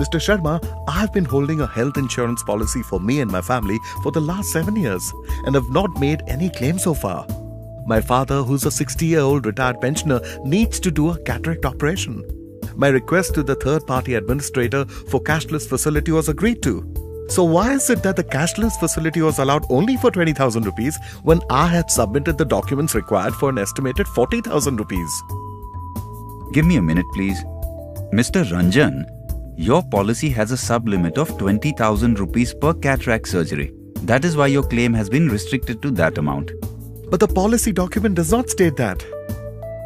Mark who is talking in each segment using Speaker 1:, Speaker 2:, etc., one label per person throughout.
Speaker 1: Mr. Sharma, I've been holding a health insurance policy for me and my family for the last 7 years and have not made any claim so far. My father, who's a 60-year-old retired pensioner, needs to do a cataract operation. My request to the third-party administrator for cashless facility was agreed to. So why is it that the cashless facility was allowed only for 20,000 rupees when I had submitted the documents required for an estimated 40,000 rupees?
Speaker 2: Give me a minute, please. Mr. Ranjan, your policy has a sub-limit of 20,000 rupees per cataract surgery. That is why your claim has been restricted to that amount.
Speaker 1: But the policy document does not state that.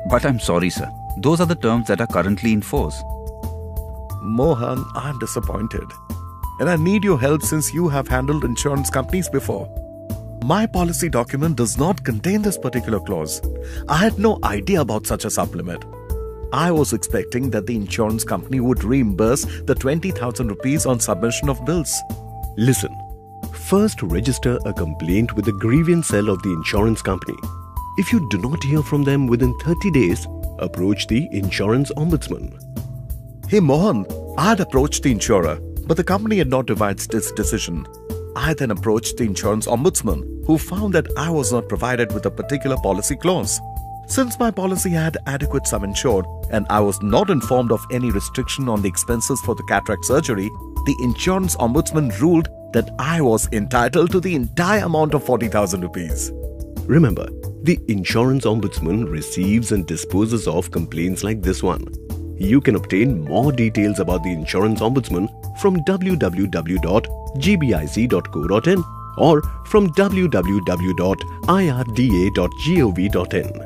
Speaker 2: But I'm sorry, sir. Those are the terms that are currently in force.
Speaker 1: Mohan, I'm disappointed. And I need your help since you have handled insurance companies before. My policy document does not contain this particular clause. I had no idea about such a sub-limit. I was expecting that the insurance company would reimburse the 20,000 rupees on submission of bills.
Speaker 3: Listen, first register a complaint with the grievance cell of the insurance company. If you do not hear from them within 30 days, approach the insurance ombudsman.
Speaker 1: Hey Mohan, I had approached the insurer, but the company had not revised its decision. I then approached the insurance ombudsman, who found that I was not provided with a particular policy clause. Since my policy had adequate sum insured and I was not informed of any restriction on the expenses for the cataract surgery, the insurance ombudsman ruled that I was entitled to the entire amount of 40,000 rupees.
Speaker 3: Remember, the insurance ombudsman receives and disposes of complaints like this one. You can obtain more details about the insurance ombudsman from www.gbic.co.in or from www.irda.gov.in.